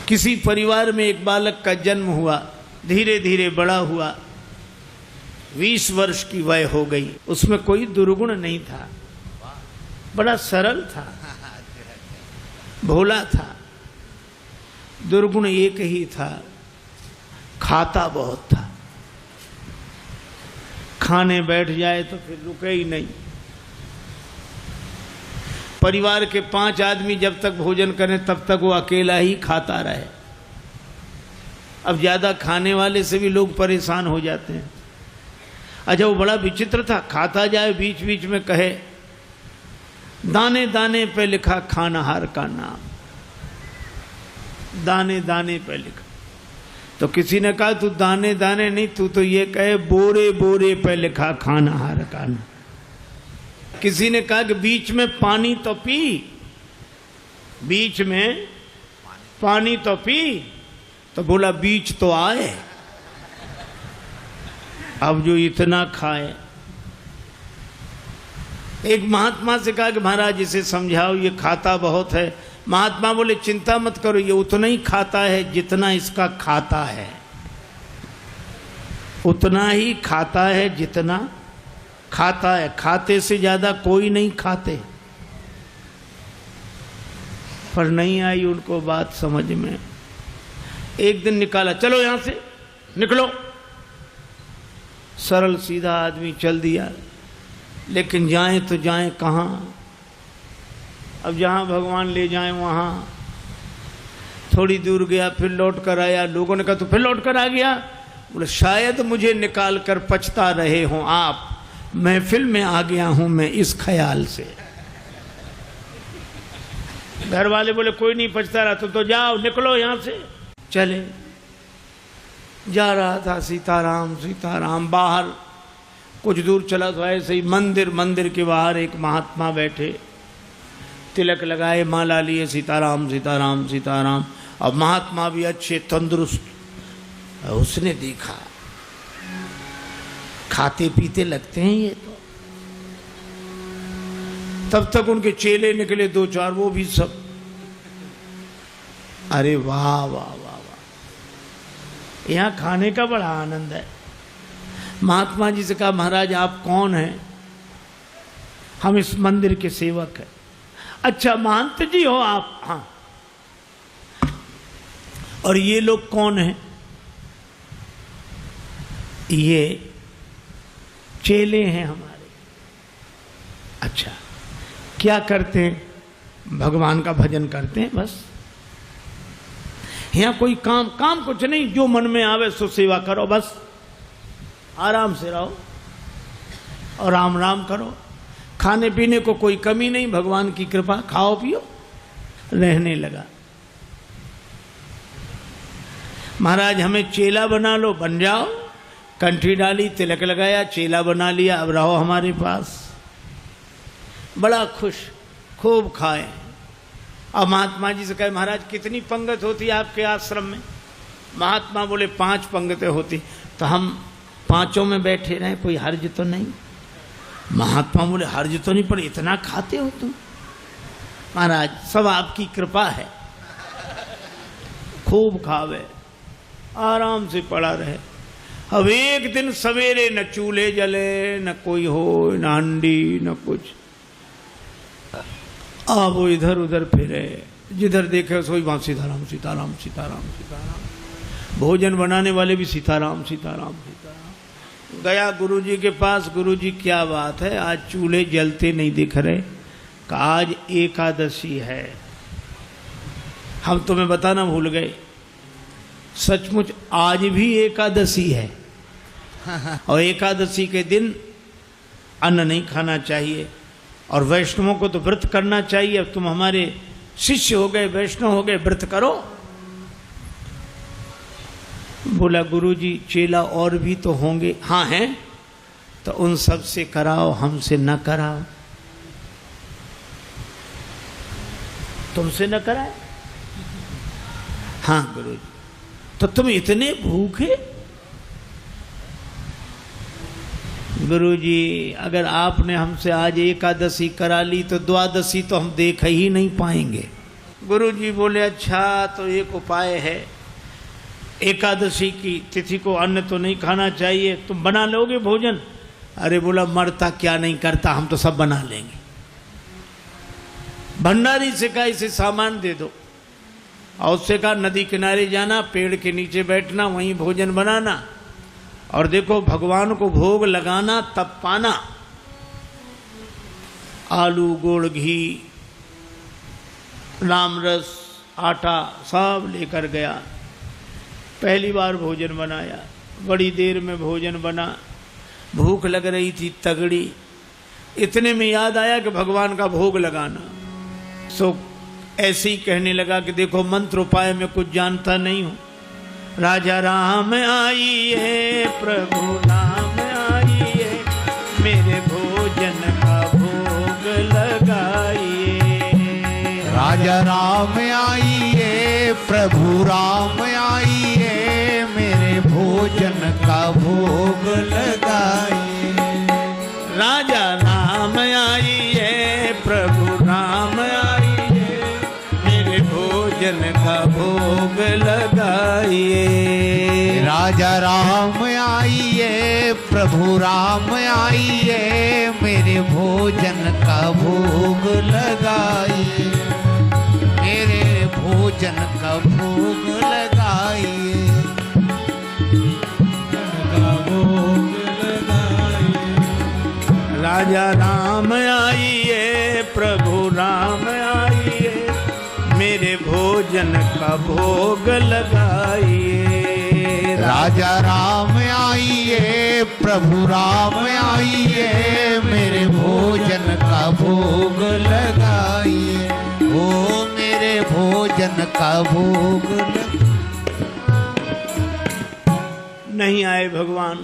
किसी परिवार में एक बालक का जन्म हुआ, धीरे धीरे बड़ा हुआ, 20 वर्ष की वय हो गई। उसमें कोई दुर्गुण नहीं था, बड़ा सरल था, भोला था। दुर्गुण एक ही था, खाता बहुत था। खाने बैठ जाए तो फिर रुके ही नहीं। परिवार के 5 आदमी जब तक भोजन करें तब तक वो अकेला ही खाता रहे। अब ज्यादा खाने वाले से भी लोग परेशान हो जाते हैं। अच्छा, वो बड़ा विचित्र था, खाता जाए बीच बीच में कहे दाने दाने पे लिखा खानाहार का नाम, दाने दाने पे लिखा। तो किसी ने कहा तू दाने दाने नहीं, तू तो ये कहे बोरे बोरे पे लिखा खानाहार का नाम। किसी ने कहा कि बीच में पानी तो पी, बीच में पानी तो पी, तो बोला बीच तो आए। अब जो इतना खाए। एक महात्मा से कहा कि महाराज इसे समझाओ, ये खाता बहुत है। महात्मा बोले चिंता मत करो, ये उतना ही खाता है जितना इसका खाता है, उतना ही खाता है जितना खाता है। खाते से ज्यादा कोई नहीं खाते। पर नहीं आई उनको बात समझ में। एक दिन निकाला, चलो यहां से निकलो। सरल सीधा आदमी चल दिया, लेकिन जाएं तो जाएं कहां। अब जहां भगवान ले जाएं वहां। थोड़ी दूर गया, फिर लौट कर आया। लोगों ने कहा तो फिर लौट कर आ गया। बोले शायद मुझे निकाल कर पछता रहे हों आप, महफिल में आ गया हूं मैं इस ख्याल से। घर वाले बोले कोई नहीं पछता रहा, तो जाओ निकलो यहां से। चले, जा रहा था सीताराम सीताराम। बाहर कुछ दूर चला तो ऐसे ही मंदिर के बाहर एक महात्मा बैठे, तिलक लगाए, माला लिए, सीताराम सीताराम सीताराम। अब महात्मा भी अच्छे तंदुरुस्त। उसने देखा खाते पीते लगते हैं ये तो। तब तक उनके चेले निकले 2-4, वो भी सब। अरे वाह वाह वाह वाह, यहां खाने का बड़ा आनंद है। महात्मा जी से कहा महाराज आप कौन हैं? हम इस मंदिर के सेवक हैं। अच्छा महंत जी हो आप? हाँ। और ये लोग कौन हैं? ये चेले हैं हमारे। अच्छा, क्या करते हैं? भगवान का भजन करते हैं बस। यहां कोई काम कुछ नहीं, जो मन में आवे सो सेवा करो बस। आराम से रहो और राम राम करो। खाने पीने को कोई कमी नहीं, भगवान की कृपा, खाओ पियो। रहने लगा। महाराज हमें चेला बना लो, बन जाओ। कंठी डाली, तिलक लगाया, चेला बना लिया, अब रहो हमारे पास। बड़ा खुश, खूब खाए। अब महात्मा जी से कहे महाराज कितनी पंगत होती है आपके आश्रम में? महात्मा बोले 5 पंगतें होती। तो हम 5 में बैठे रहे, कोई हर्ज तो नहीं? महात्मा बोले हर्ज तो नहीं, पर इतना खाते हो तुम? महाराज सब आपकी कृपा है। खूब खावे, आराम से पड़ा रहे। अब एक दिन सवेरे न चूल्हे जले, न कोई हो, न हंडी, न कुछ। अब वो इधर उधर फिरे, जिधर देखे सोई वहां सीताराम सीताराम सीताराम सीताराम। भोजन बनाने वाले भी सीताराम सीताराम सीताराम। गया गुरुजी के पास, गुरुजी क्या बात है, आज चूल्हे जलते नहीं दिख रहे? कि आज एकादशी है। हम तुम्हें बताना भूल गए, सचमुच आज भी एकादशी है। और एकादशी के दिन अन्न नहीं खाना चाहिए, और वैष्णवों को तो व्रत करना चाहिए। अब तुम हमारे शिष्य हो गए, वैष्णव हो गए, व्रत करो। बोला गुरुजी चेला और भी तो होंगे? हाँ हैं। तो उन सब से कराओ, हमसे न कराओ। तुमसे न कराए? हाँ गुरुजी। तो तुम इतने भूखे? गुरुजी अगर आपने हमसे आज एकादशी करा ली तो द्वादशी तो हम देख ही नहीं पाएंगे। गुरु जी बोले अच्छा तो एक उपाय है, एकादशी की तिथि को अन्न तो नहीं खाना चाहिए, तुम बना लोगे भोजन? अरे बोला मरता क्या नहीं करता, हम तो सब बना लेंगे। भंडारी से कहा इसे सामान दे दो, और उससे कहा नदी किनारे जाना, पेड़ के नीचे बैठना, वहीं भोजन बनाना, और देखो भगवान को भोग लगाना तब पाना। आलू, गुड़, घी, राम रस, आटा सब लेकर गया। पहली बार भोजन बनाया, बड़ी देर में भोजन बना, भूख लग रही थी तगड़ी। इतने में याद आया कि भगवान का भोग लगाना। सो ऐसे ही कहने लगा कि देखो मंत्र उपाय में कुछ जानता नहीं हूँ। राजा राम आइए, प्रभु नाम आइए, मेरे भोजन का भोग लगाइए। राजा राम आइए, प्रभु राम आइए, मेरे भोजन का भोग लगाइए। राजा राम आइए, प्रभु राम आइए, मेरे भोजन का भोग लगाइए। राजा राम आइए, प्रभु राम आइए, मेरे भोजन का भोग लगाइए, मेरे भोजन का भोग लगाइए। राजा राम आइए, प्रभु राम आइए, मेरे भोजन का भोग लगाइए। राजा राम आइए, प्रभु राम आइए, मेरे भोजन का भोग लगाइए। ओ मेरे भोजन का भोग नहीं आए भगवान।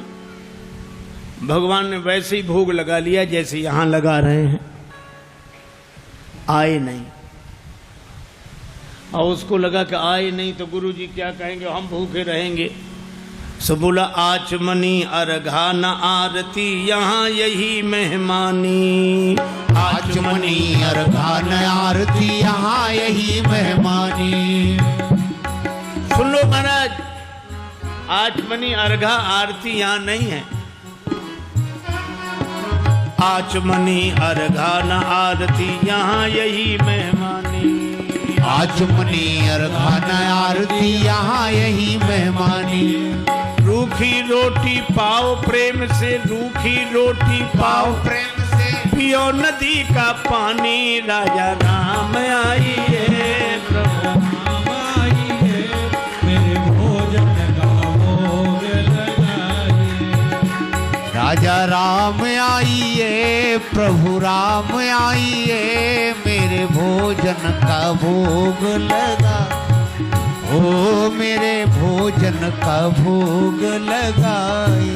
भगवान ने वैसे ही भोग लगा लिया जैसे यहां लगा रहे हैं, आए नहीं। और उसको लगा कि आए नहीं तो गुरु जी क्या कहेंगे, हम भूखे रहेंगे। सो बोला आचमनी अर्घा न आरती, यहाँ यही मेहमानी। आचमनी अर्घा न आरती, यहाँ यही मेहमानी। सुन लो महाराज, आचमनी अर्घा आरती यहाँ नहीं है। आचमनी अर्घा न आरती, यहाँ यही मेहमानी। आचमनी अर्घा न आरती, यहाँ यही मेहमानी। रूखी रोटी पाओ प्रेम से, रूखी रोटी पाओ प्रेम से, पियो नदी का पानी। राजा राम आइए, प्रभु राम आइए, मेरे भोजन का भोग लगाइए। राजा राम आइए, प्रभु राम आइए, मेरे भोजन का भोग लगा। ओ मेरे भोजन का भोग लगाए।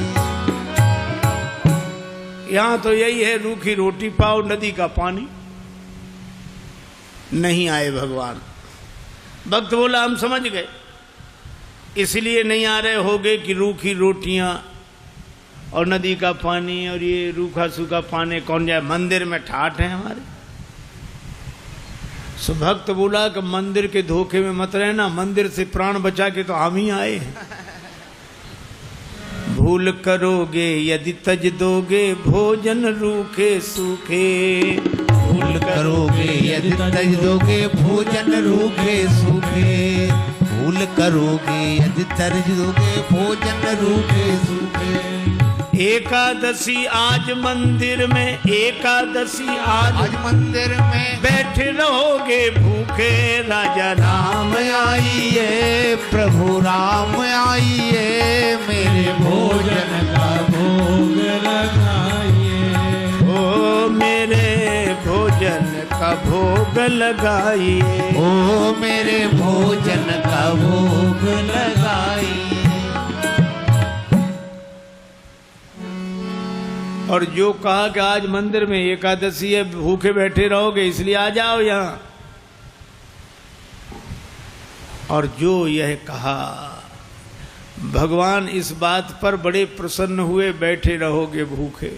यहाँ तो यही है, रूखी रोटी पाओ नदी का पानी। नहीं आए भगवान। भक्त बोला हम समझ गए, इसलिए नहीं आ रहे होगे कि रूखी रोटियां और नदी का पानी और ये रूखा सूखा पानी कौन जाए, मंदिर में ठाठ है हमारे। सो भक्त बोला कि मंदिर के धोखे में मत रहना, मंदिर से प्राण बचा के तो हम ही आए हैं। भूल करोगे यदि तज दोगे, भोजन रूखे सूखे। भूल करोगे यदि तज दोगे, भोजन रूखे सूखे। भूल करोगे यदि तज दोगे, भोजन रूखे सूखे। एकादशी आज मंदिर में, एकादशी आज मंदिर में, बैठे रहोगे भूखे। राजा राम आइए, प्रभु राम आइए, मेरे भोजन का भोग लगाइए। ओ मेरे भोजन का भोग लगाइए। ओ मेरे भोजन का भोग लगाइए। और जो कहा कि आज मंदिर में एकादशी है, भूखे बैठे रहोगे इसलिए आ जाओ यहाँ। और जो यह कहा, भगवान इस बात पर बड़े प्रसन्न हुए, बैठे रहोगे भूखे।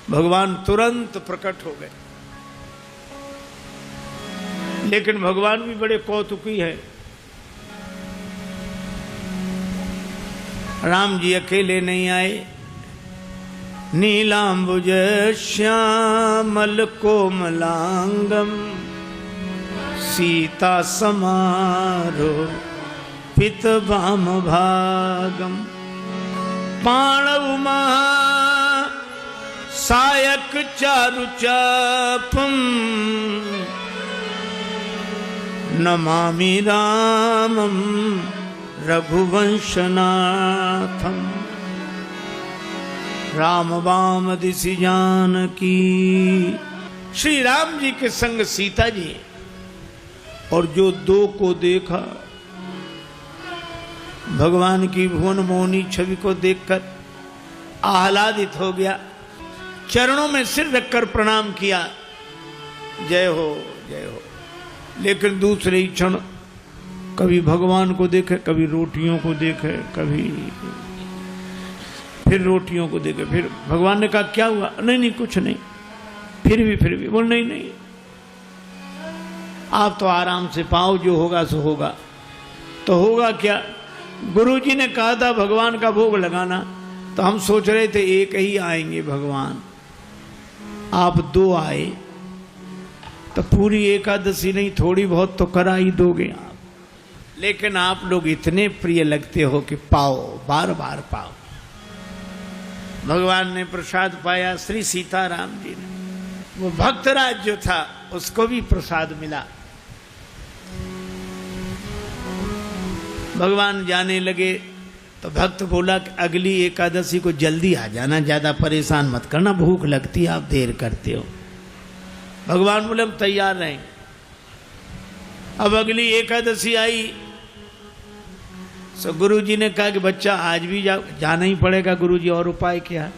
भगवान तुरंत प्रकट हो गए। लेकिन भगवान भी बड़े कौतुकी है। राम जी अकेले नहीं आए, नीलांबुज श्यामल कोमलांगम सीता समारो पित वाम भागम पाणव महा सायक चारु चापम नमामि रामम रघुवंशनाथम राम वाम दिशि जानकी। श्री राम जी के संग सीता जी, और जो दो को देखा, भगवान की भुवन मोहनी छवि को देखकर आह्लादित हो गया, चरणों में सिर रखकर प्रणाम किया, जय हो जय हो। लेकिन दूसरे ही क्षण कभी भगवान को देखे, कभी रोटियों को देखे, कभी फिर रोटियों को देखे। फिर भगवान ने कहा क्या हुआ? नहीं नहीं कुछ नहीं। फिर भी बोल नहीं नहीं, आप तो आराम से पाओ, जो होगा सो होगा। तो होगा क्या? गुरुजी ने कहा था भगवान का भोग लगाना, तो हम सोच रहे थे एक ही आएंगे भगवान, आप दो आए, तो पूरी एकादशी नहीं थोड़ी बहुत तो करा ही दोगे आप। लेकिन आप लोग इतने प्रिय लगते हो कि पाओ, बार बार पाओ। भगवान ने प्रसाद पाया, श्री सीताराम जी ने। वो भक्तराज जो था उसको भी प्रसाद मिला। भगवान जाने लगे तो भक्त बोला कि अगली एकादशी को जल्दी आ जाना, ज्यादा परेशान मत करना, भूख लगती है, आप देर करते हो। भगवान बोले हम तैयार रहेंगे। अब अगली एकादशी आई, तो गुरुजी ने कहा कि बच्चा आज भी जाना ही पड़ेगा गुरुजी, और उपाय क्या?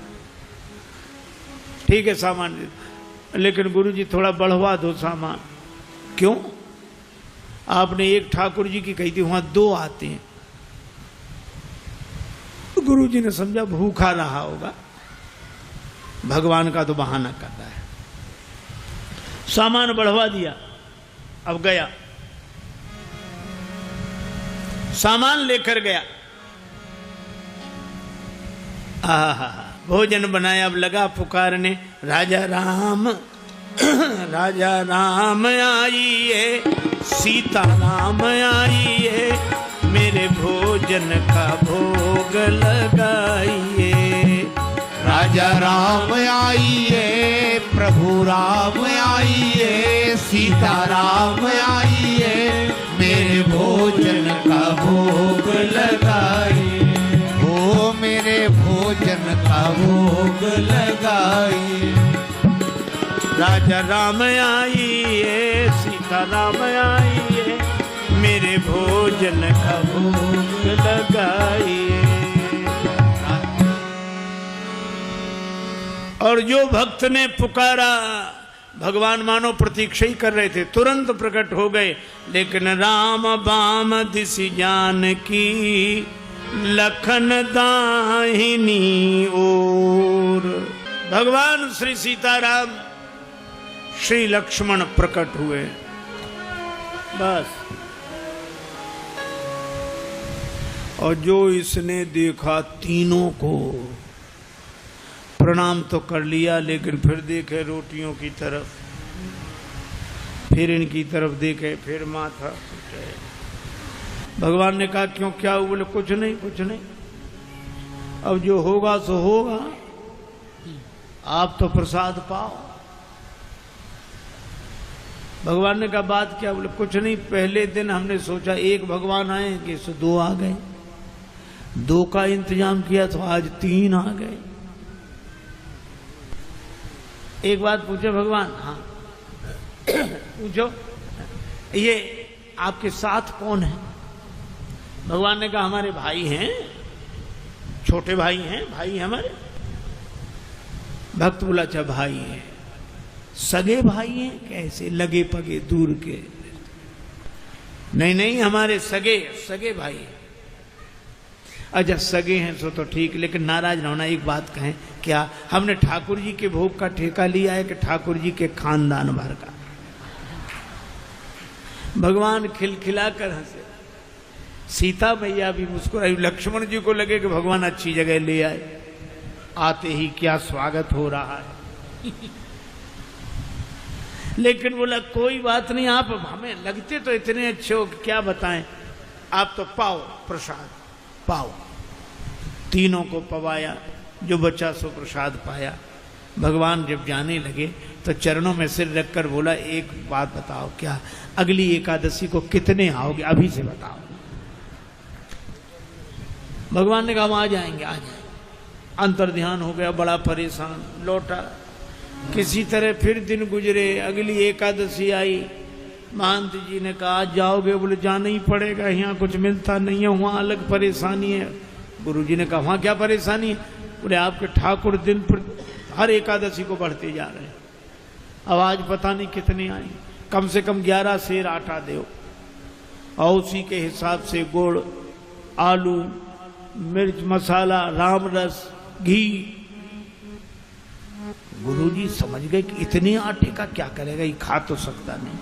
ठीक है सामान, लेकिन गुरुजी थोड़ा बढ़वा दो सामान। क्यों? आपने एक ठाकुर जी की कही थी, वहां दो आते हैं। तो गुरुजी ने समझा भूखा रहा होगा, भगवान का तो बहाना कर रहा है। सामान बढ़वा दिया। अब गया, सामान लेकर गया, भोजन बनाया। अब लगा पुकारने, राजा राम राजा राम आइए, सीता राम आइए, मेरे भोजन का भोग लगाइए। राजा राम आइए, प्रभु राम आइए, सीता राम आइए, मेरे भोजन का भोग लगाइए। हो मेरे भोजन का भोग लगाइए। राजा राम आइए, सीता राम आइए, मेरे भोजन का भोग लगाइए। और जो भक्त ने पुकारा, भगवान मानो प्रतीक्षा ही कर रहे थे, तुरंत प्रकट हो गए। लेकिन राम बाम दिशि जानकी, लखन दाहिनी ओर। भगवान श्री सीताराम श्री लक्ष्मण प्रकट हुए। बस, और जो इसने देखा तीनों को प्रणाम तो कर लिया, लेकिन फिर देखे रोटियों की तरफ, फिर इनकी तरफ देखे, फिर माथा। भगवान ने कहा क्यों, क्या हुआ? बोले कुछ नहीं कुछ नहीं, अब जो होगा सो होगा, आप तो प्रसाद पाओ। भगवान ने कहा बात क्या? बोले कुछ नहीं, पहले दिन हमने सोचा एक भगवान आएंगे, सो दो आ गए, दो का इंतजाम किया तो आज तीन आ गए। एक बात पूछे भगवान? हाँ पूछो, ये आपके साथ कौन है? भगवान ने कहा हमारे भाई हैं, छोटे भाई हैं, भाई हमारे। भक्त बोला अच्छा भाई हैं, सगे भाई हैं? कैसे? लगे पगे दूर के? नहीं नहीं, हमारे सगे सगे भाई हैं। अच्छा सगे हैं सो तो ठीक, लेकिन नाराज ना होना, एक बात कहें, क्या हमने ठाकुर जी के भोग का ठेका लिया है कि ठाकुर जी के खानदान भर का? भगवान खिलखिलाकर हंसे, सीता मैया भी मुस्कुराई। लक्ष्मण जी को लगे कि भगवान अच्छी जगह ले आए, आते ही क्या स्वागत हो रहा है। लेकिन बोला कोई बात नहीं, आप हमें लगते तो इतने अच्छे हो कि क्या बताएं, आप तो पाओ प्रसाद पाओ। तीनों को पवाया, जो बचा सो प्रसाद पाया। भगवान जब जाने लगे तो चरणों में सिर रखकर बोला, एक बात बताओ, क्या अगली एकादशी को कितने आओगे, अभी से बताओ। भगवान ने कहा हम आ जाएंगे, आ जाएंगे। अंतर ध्यान हो गया, बड़ा परेशान, लौटा। किसी तरह फिर दिन गुजरे, अगली एकादशी आई। महंत जी ने कहा आज जाओगे? बोले जाना ही पड़ेगा, यहाँ कुछ मिलता नहीं है, वहाँ अलग परेशानी है। गुरु जी ने कहा वहाँ क्या परेशानी है? बोले आपके ठाकुर दिन पर हर एकादशी को बढ़ते जा रहे हैं, अब आज पता नहीं कितने आए, कम से कम 11 सेर आटा दो, और उसी के हिसाब से गुड़, आलू, मिर्च मसाला, राम रस, घी। गुरुजी समझ गए कि इतने आटे का क्या करेगा, ये खा तो सकता नहीं,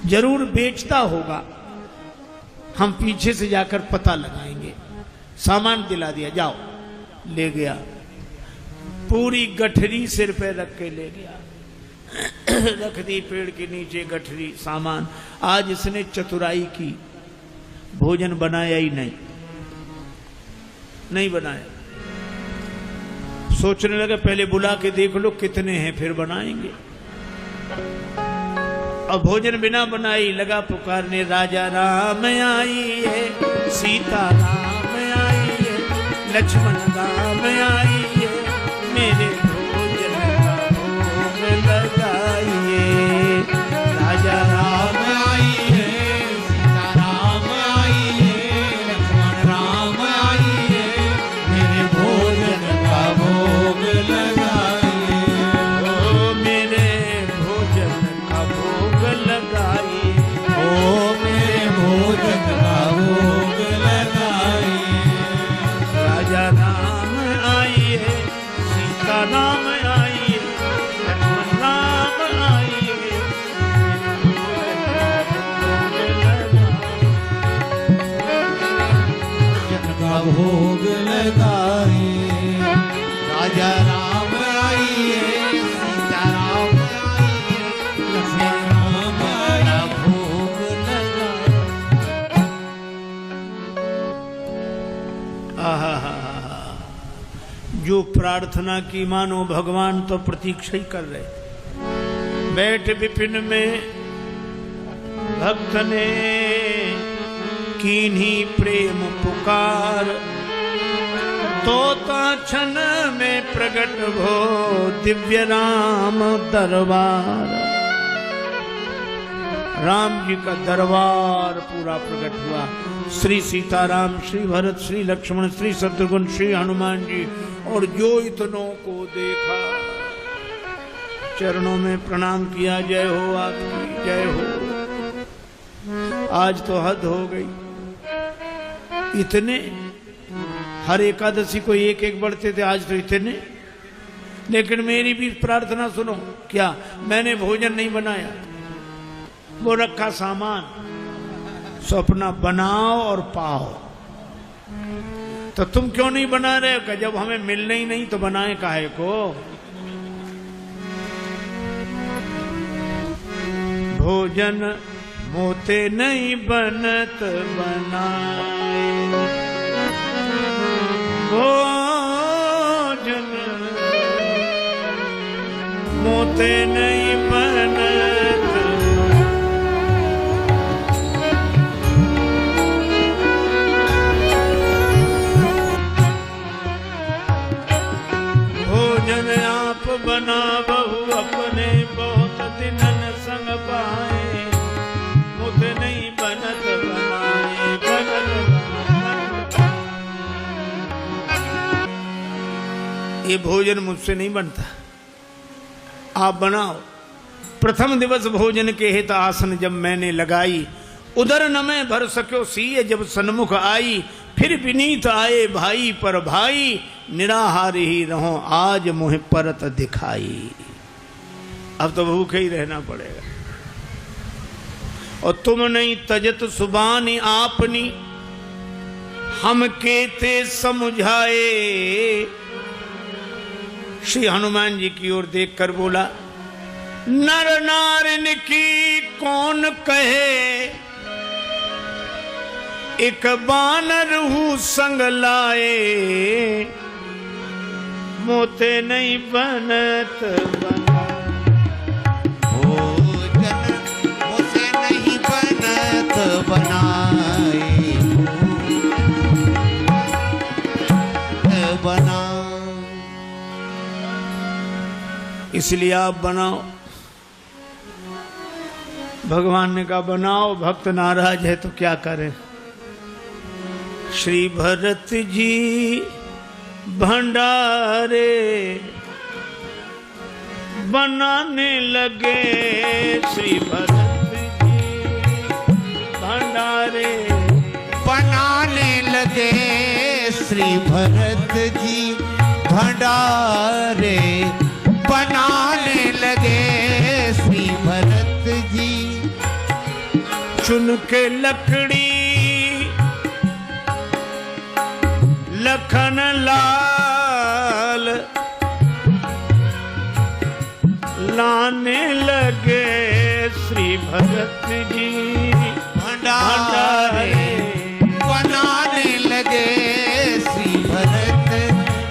जरूर बेचता होगा, हम पीछे से जाकर पता लगाएंगे। सामान दिला दिया, जाओ। ले गया, पूरी गठरी सिर पे रख के ले गया, रख दी पेड़ के नीचे गठरी, सामान। आज इसने चतुराई की, भोजन बनाया ही नहीं बनाया। सोचने लगा पहले बुला के देख लो कितने हैं, फिर बनाएंगे। अब भोजन बिना बनाई लगा पुकारने, राजा राम आई है, सीता राम आई है, लक्ष्मण राम आई है, मेरे भोजन का भोग लगाइए। राजा राम आई है, सीता राम आई है, लक्ष्मण राम आई है, मेरे भोजन का भोग लगाइए। ओ मेरे भोजन का भोग लगाइए, ओ मेरे भोजन का भोग लगाइए। राजा राम आई है, सीता राम आई है, लक्ष्मण राम आई है, भोजन का भोग लगाइए। राजा राम आई है, सीता राम आई है, लक्ष्मण राम आई है, भोग लगाइए। आहा, जो प्रार्थना की मानो भगवान तो प्रतीक्षा ही कर रहे। बैठ विपिन में भक्त ने कीन्ही प्रेम पुकार, तोता क्षण में प्रकट भो दिव्य राम दरबार। राम जी का दरबार पूरा प्रकट हुआ। श्री सीताराम, श्री भरत, श्री लक्ष्मण, श्री शत्रुघ्न, श्री हनुमान जी, और जो इतनों को देखा चरणों में प्रणाम किया, जय हो आपकी, जय हो। आज तो हद हो गई, इतने हर एकादशी को एक एक बढ़ते थे, आज तो इतने। लेकिन मेरी भी प्रार्थना सुनो, क्या मैंने भोजन नहीं बनाया, वो रखा सामान, सो अपना बनाओ और पाओ। तो तुम क्यों नहीं बना रहे हो? कि जब हमें मिलने ही नहीं तो बनाए काहे को? भोजन मोते नहीं बनत बनाए, भोजन मोते नहीं बनत। भोजन आप बना बहु अपने, बहुत दिनन संग पाए, मुझ नहीं बनत बनाए, बनत बनाए। ये भोजन मुझसे नहीं बनता, आप बनाओ। प्रथम दिवस भोजन के हित आसन जब मैंने लगाई, उधर न मैं भर सक्यो सीय जब सन्मुख आई, फिर विनीत आए भाई पर भाई, निराहार ही रहो आज मुझे परत दिखाई। अब तो भूखे ही रहना पड़ेगा। और तुम नहीं तजत सुबानी आपनी, हम केते समझाए। श्री हनुमान जी की ओर देखकर बोला, नर नारिन की कौन कहे, एक बानर हूँ संग लाए। मोते नहीं बनत बना, भोजन मुझसे नहीं बनत बनाए। बना इसलिए आप बनाओ। भगवान ने कहा बनाओ, भक्त नाराज है तो क्या करें। श्री भरत जी भंडारे बनाने लगे, श्री भरत जी भंडारे बनाने लगे। श्री भरत जी भंडारे बनाने लगे। श्री भरत जी चुन के लकड़ी लखन लाल लाने लगे। श्री भरत जी भंडारे बनाने लगे। श्री भरत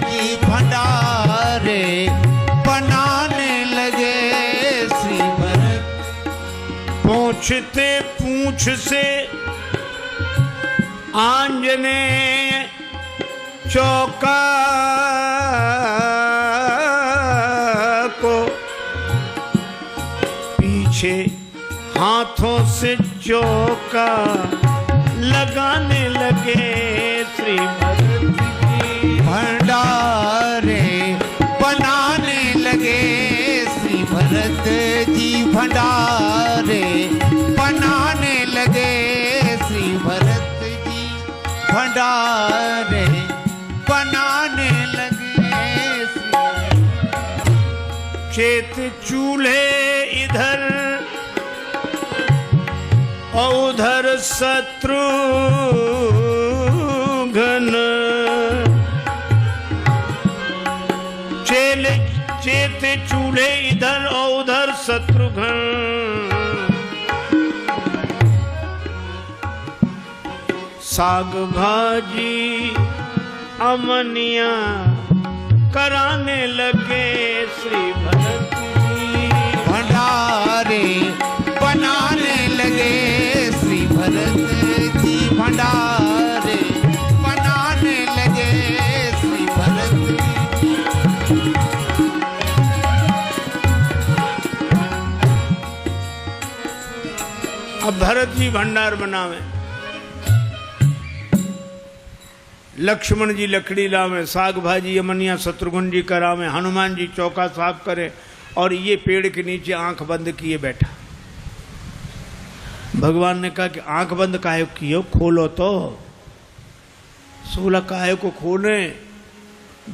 जी भंडारे बनाने लगे। श्री भरत पूछते पूछ से आंजनेय चौका को, पीछे हाथों से चौका लगाने लगे। श्री भरत जी भंडारे बनाने लगे। श्री भरत जी भंडारे बनाने लगे। श्री भरत जी भंडारे बनाने लगे। चेत चूल्हे इधर और उधर शत्रुघ्न, चेत चूल्हे इधर और उधर शत्रुघ्न। साग भाजी अमनिया कराने लगे। श्री भरत जी भंडारे बनाने लगे। श्री भरत जी भंडारे बनाने लगे। श्री भरत अब भरत जी भंडार बनावे, लक्ष्मण जी लकड़ी लावे, साग भाजी अमनिया शत्रुघ्न जी करावे, हनुमान जी चौका साफ करे और ये पेड़ के नीचे आंख बंद किए बैठा। भगवान ने कहा कि आंख बंद काहे किए, खोलो तो। सोलह काहे को खोले,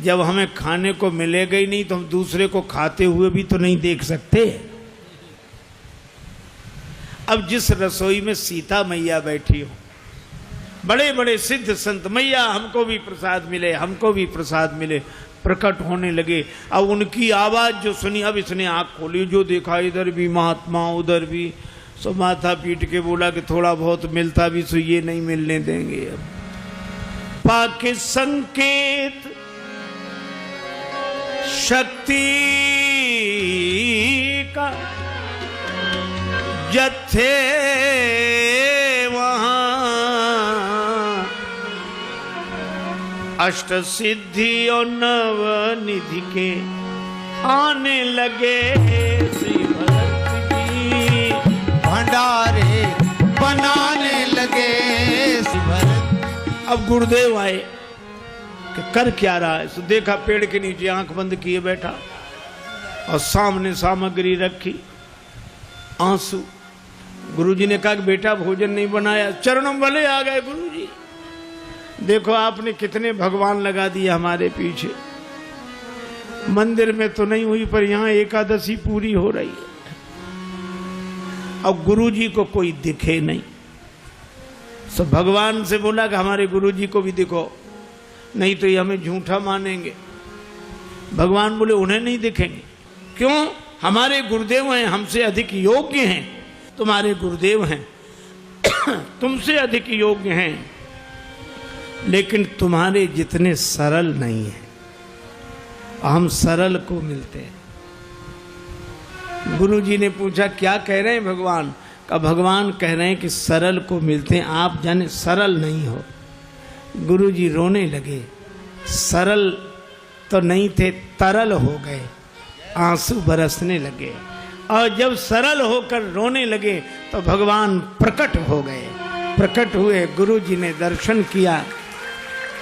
जब हमें खाने को मिलेगा ही नहीं तो हम दूसरे को खाते हुए भी तो नहीं देख सकते। अब जिस रसोई में सीता मैया बैठी हो, बड़े बड़े सिद्ध संत, मैया हमको भी प्रसाद मिले, हमको भी प्रसाद मिले, प्रकट होने लगे। अब उनकी आवाज जो सुनी, अब इसने आंख खोली, जो देखा इधर भी महात्मा उधर भी, सो माथा पीट के बोला कि थोड़ा बहुत मिलता भी सो ये नहीं मिलने देंगे। अब पाके संकेत शक्ति का जत्थे वहां अष्ट सिद्धि और नव निधि के आने लगे। श्री भरत जी भंडारे बनाने लगे। श्री भरत अब गुरुदेव आए कि कर क्या रहा है। तो देखा पेड़ के नीचे आंख बंद किए बैठा और सामने सामग्री रखी, आंसू। गुरुजी ने कहा कि बेटा भोजन नहीं बनाया। चरणों वाले आ गए, गुरुजी देखो आपने कितने भगवान लगा दिए हमारे पीछे। मंदिर में तो नहीं हुई पर यहाँ एकादशी पूरी हो रही है। और गुरु जी को कोई दिखे नहीं। तो भगवान से बोला कि हमारे गुरु जी को भी दिखो, नहीं तो ये हमें झूठा मानेंगे। भगवान बोले उन्हें नहीं दिखेंगे। क्यों? हमारे गुरुदेव हैं, हमसे अधिक योग्य हैं। तुम्हारे गुरुदेव हैं तुमसे अधिक योग्य हैं, लेकिन तुम्हारे जितने सरल नहीं हैं। हम सरल को मिलते हैं। गुरु जी ने पूछा क्या कह रहे हैं भगवान? का भगवान कह रहे हैं कि सरल को मिलते हैं, आप जाने सरल नहीं हो। गुरु जी रोने लगे। सरल तो नहीं थे, तरल हो गए, आंसू बरसने लगे। और जब सरल होकर रोने लगे तो भगवान प्रकट हो गए। प्रकट हुए, गुरु जी ने दर्शन किया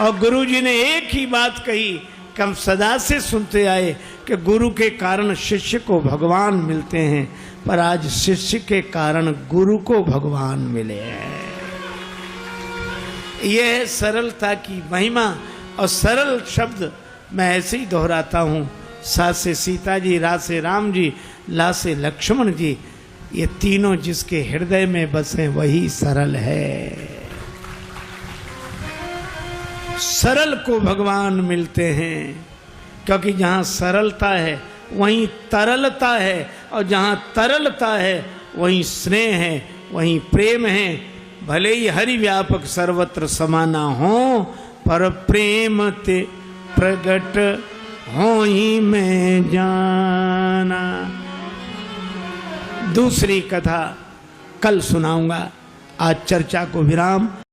और गुरु जी ने एक ही बात कही कि हम सदा से सुनते आए कि गुरु के कारण शिष्य को भगवान मिलते हैं, पर आज शिष्य के कारण गुरु को भगवान मिले हैं। यह है सरलता की महिमा। और सरल शब्द मैं ऐसे ही दोहराता हूँ। सा से सीता जी, रा से राम जी, ला से लक्ष्मण जी, ये तीनों जिसके हृदय में बसे वही सरल है। सरल को भगवान मिलते हैं, क्योंकि जहाँ सरलता है वहीं तरलता है, और जहाँ तरलता है वहीं स्नेह है, वहीं प्रेम है। भले ही हरि व्यापक सर्वत्र समाना हो, पर प्रेम ते प्रगट हो ही में जाना। दूसरी कथा कल सुनाऊंगा। आज चर्चा को विराम।